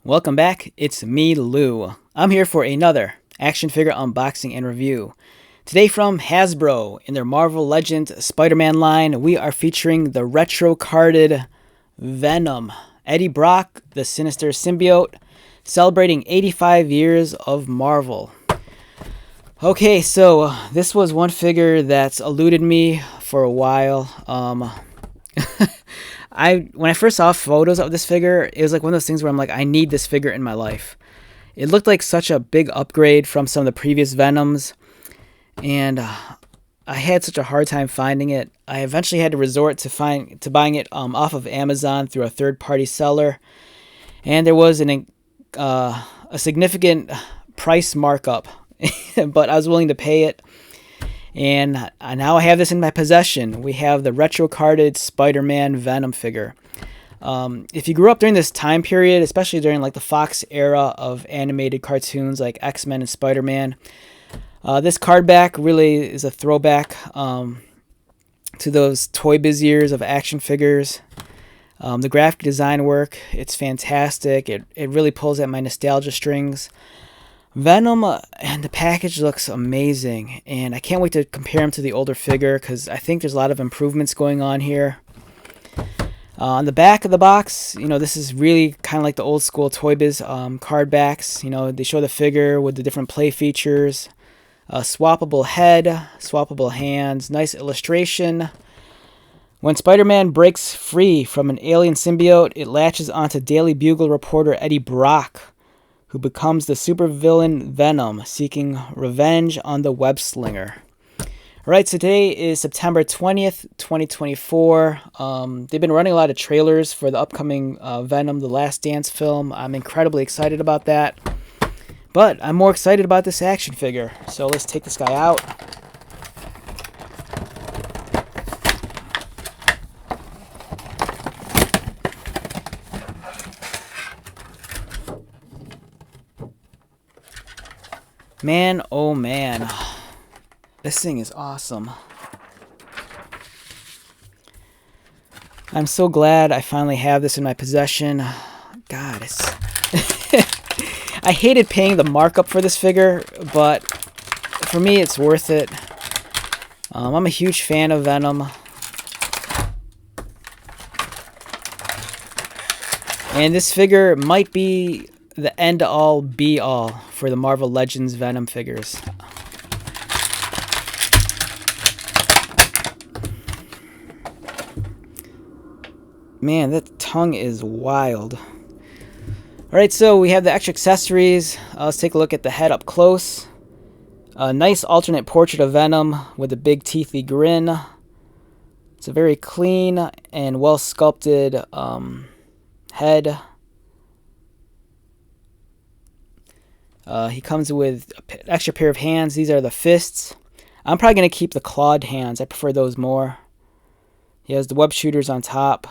Welcome back, it's me, Lou. I'm here for another action figure unboxing and review. Today from Hasbro, in their Marvel Legends Spider-Man line, we are featuring the retro-carded Venom. Eddie Brock, the sinister symbiote, celebrating 85 years of Marvel. Okay, so this was one figure that's eluded me for a while. When I first saw photos of this figure, it was like one of those things where I'm like, I need this figure in my life. It looked like such a big upgrade from some of the previous Venoms, and I had such a hard time finding it. I eventually had to resort to buying it off of Amazon through a third-party seller, and there was a significant price markup, but I was willing to pay it. And now I have this in my possession. We have the retro-carded Spider-Man Venom figure. If you grew up during this time period, especially during like the Fox era of animated cartoons like X-Men and Spider-Man, this card back really is a throwback to those Toy Biz years of action figures. The graphic design work, it's fantastic. It really pulls at my nostalgia strings. Venom and the package looks amazing, and I can't wait to compare him to the older figure because I think there's a lot of improvements going on here. On the back of the box, this is really kind of like the old school Toy Biz card backs. They show the figure with the different play features, swappable head, swappable hands, nice illustration. When Spider-Man breaks free from an alien symbiote, it latches onto Daily Bugle reporter Eddie Brock, who becomes the supervillain Venom, seeking revenge on the web slinger. Alright, so today is September 20th, 2024. They've been running a lot of trailers for the upcoming Venom The Last Dance film. I'm incredibly excited about that. But I'm more excited about this action figure. So let's take this guy out. Man, oh man, this thing is awesome. I'm so glad I finally have this in my possession. God, I hated paying the markup for this figure, but for me it's worth it. I'm a huge fan of Venom. And this figure might be the end-all, be-all for the Marvel Legends Venom figures. Man, that tongue is wild. Alright, so we have the extra accessories. Let's take a look at the head up close. A nice alternate portrait of Venom with a big teethy grin. It's a very clean and well-sculpted head. He comes with an extra pair of hands. These are the fists. I'm probably going to keep the clawed hands. I prefer those more. He has the web shooters on top.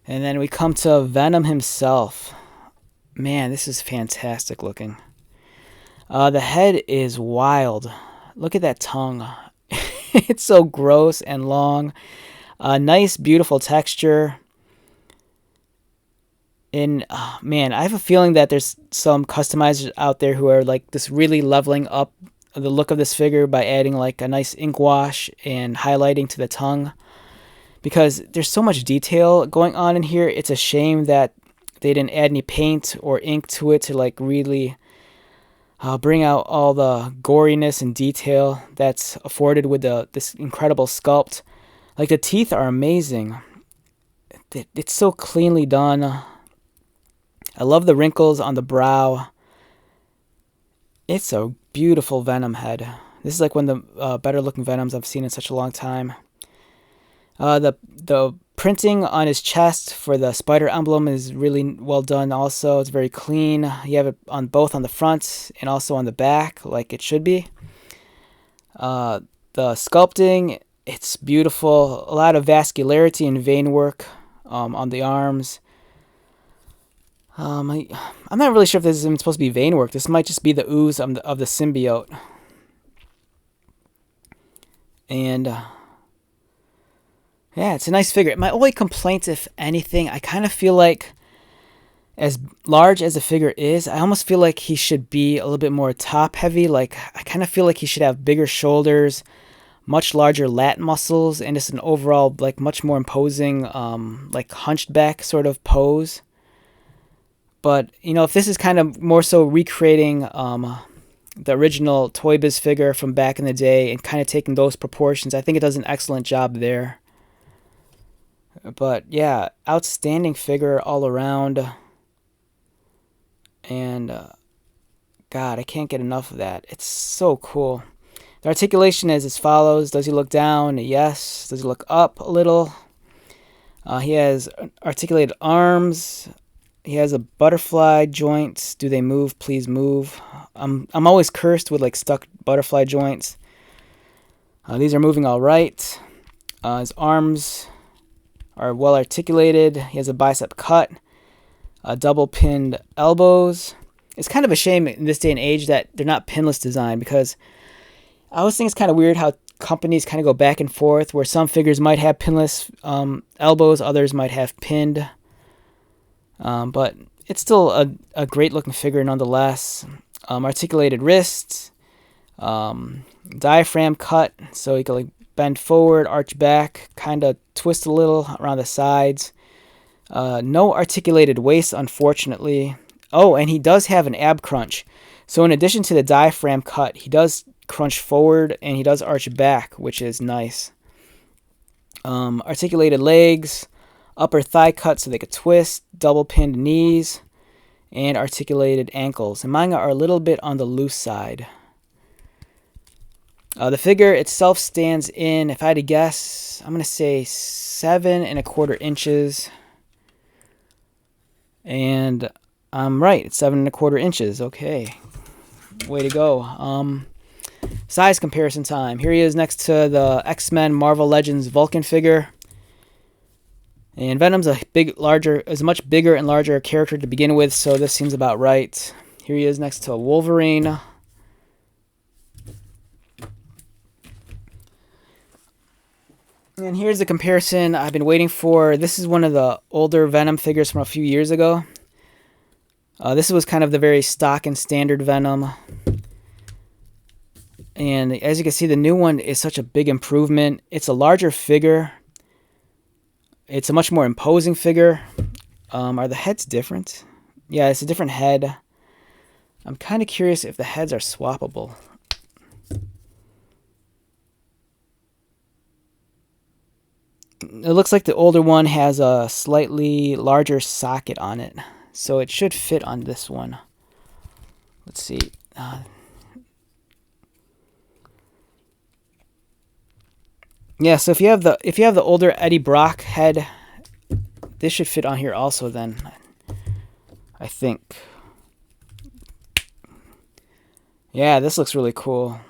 And then we come to Venom himself. Man, this is fantastic looking. The head is wild. Look at that tongue. It's so gross and long. Nice, beautiful texture. And man, I have a feeling that there's some customizers out there who are like this really leveling up the look of this figure by adding like a nice ink wash and highlighting to the tongue, because there's so much detail going on in here. It's a shame that they didn't add any paint or ink to it to like really bring out all the goriness and detail that's afforded with this incredible sculpt. Like the teeth are amazing. It's so cleanly done. I love the wrinkles on the brow. It's a beautiful Venom head. This is like one of the better looking Venoms I've seen in such a long time. The printing on his chest for the spider emblem is really well done also. It's very clean. You have it on both on the front and also on the back like it should be. The sculpting, it's beautiful. A lot of vascularity and vein work on the arms. I'm not really sure if this is even supposed to be vein work. This might just be the ooze of the symbiote. And Yeah, it's a nice figure. My only complaint, if anything, I kind of feel like, as large as the figure is, I almost feel like he should be a little bit more top heavy. Like, I kind of feel like he should have bigger shoulders, much larger lat muscles, and just an overall, like, much more imposing, like, hunched back sort of pose. But, you know, if this is kind of more so recreating the original Toy Biz figure from back in the day and kind of taking those proportions, I think it does an excellent job there. But yeah, outstanding figure all around. And God, I can't get enough of that. It's so cool. The articulation is as follows. Does he look down? Yes. Does he look up a little? He has articulated arms. He has a butterfly joint. Do they move? Please move. I'm always cursed with like stuck butterfly joints. These are moving all right. His arms are well articulated. He has a bicep cut. Double pinned elbows. It's kind of a shame in this day and age that they're not pinless design, because I always think it's kind of weird how companies kind of go back and forth, where some figures might have pinless elbows, others might have pinned. But it's still a great looking figure nonetheless. Articulated wrists, diaphragm cut, so you can like bend forward, arch back, kind of twist a little around the sides. No articulated waist, unfortunately. Oh, and he does have an ab crunch. So in addition to the diaphragm cut, he does crunch forward and he does arch back, which is nice. Articulated legs, upper thigh cut so they could twist, double pinned knees, and articulated ankles. And mine are a little bit on the loose side. The figure itself stands in, if I had to guess, I'm going to say 7¼ inches. And I'm right, it's 7¼ inches. Okay, way to go. Size comparison time. Here he is next to the X-Men Marvel Legends Vulcan figure. And Venom's is a much bigger and larger character to begin with, so this seems about right. Here he is next to Wolverine. And here's the comparison I've been waiting for. This is one of the older Venom figures from a few years ago. This was kind of the very stock and standard Venom. And as you can see, the new one is such a big improvement. It's a larger figure. It's a much more imposing figure. Are the heads different? Yeah, it's a different head. I'm kind of curious if the heads are swappable. It looks like the older one has a slightly larger socket on it, so it should fit on this one. Let's see. Yeah, so if you have the older Eddie Brock head, this should fit on here also then, I think. Yeah, this looks really cool.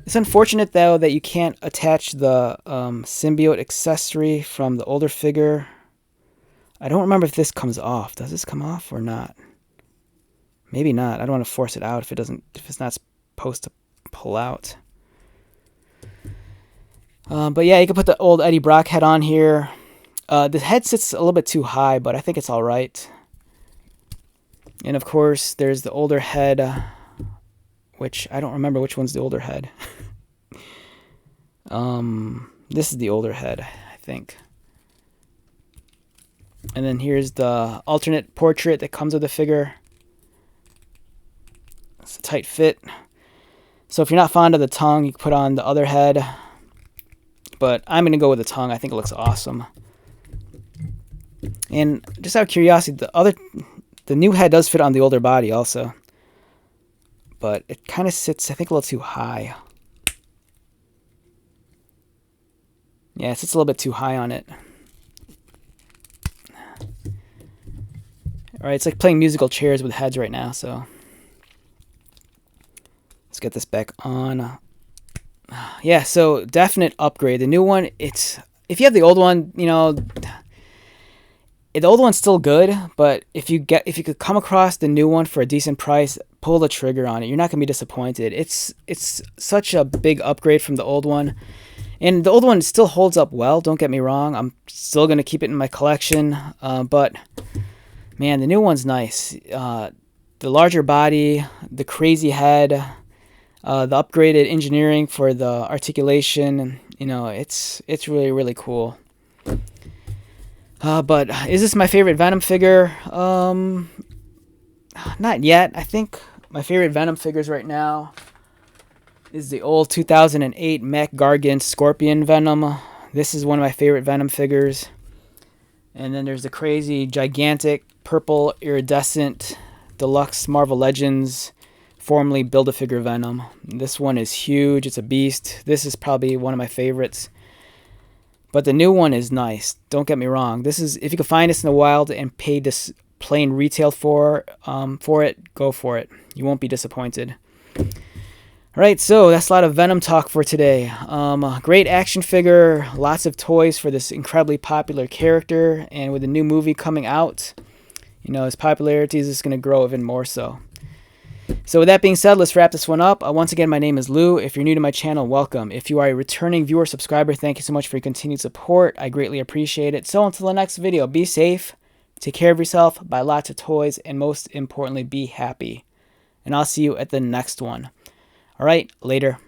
It's unfortunate, though, that you can't attach the symbiote accessory from the older figure. I don't remember if this comes off. Does this come off or not? Maybe not. I don't want to force it out if it's not supposed to pull out. But yeah, you can put the old Eddie Brock head on here. The head sits a little bit too high, but I think it's all right. And of course, there's the older head, which I don't remember which one's the older head. This is the older head, I think. And then here's the alternate portrait that comes with the figure. It's a tight fit. So if you're not fond of the tongue, you can put on the other head. But I'm going to go with the tongue. I think it looks awesome. And just out of curiosity, the new head does fit on the older body also. But it kind of sits, I think, a little too high. Yeah, it sits a little bit too high on it. Alright, it's like playing musical chairs with heads right now, so let's get this back on. Yeah, so definite upgrade. The new one, if you have the old one, you know, the old one's still good, but if you could come across the new one for a decent price, pull the trigger on it. You're not gonna be disappointed. It's such a big upgrade from the old one. And the old one still holds up well, don't get me wrong. I'm still going to keep it in my collection. But, man, the new one's nice. The larger body, the crazy head, the upgraded engineering for the articulation. You know, it's really, really cool. But is this my favorite Venom figure? Not yet. I think my favorite Venom figures right now is the old 2008 Mech Gargant Scorpion Venom. This is one of my favorite Venom figures. And then there's the crazy, gigantic, purple, iridescent, deluxe Marvel Legends, formerly Build-A-Figure Venom. This one is huge. It's a beast. This is probably one of my favorites. But the new one is nice. Don't get me wrong. This is, if you can find this in the wild and pay this plain retail for it, go for it. You won't be disappointed. Alright, so that's a lot of Venom talk for today. Great action figure, lots of toys for this incredibly popular character, and with the new movie coming out, you know, his popularity is just going to grow even more so. So with that being said, let's wrap this one up. Once again, my name is Lou. If you're new to my channel, welcome. If you are a returning viewer subscriber, thank you so much for your continued support. I greatly appreciate it. So until the next video, be safe, take care of yourself, buy lots of toys, and most importantly, be happy. And I'll see you at the next one. All right, later.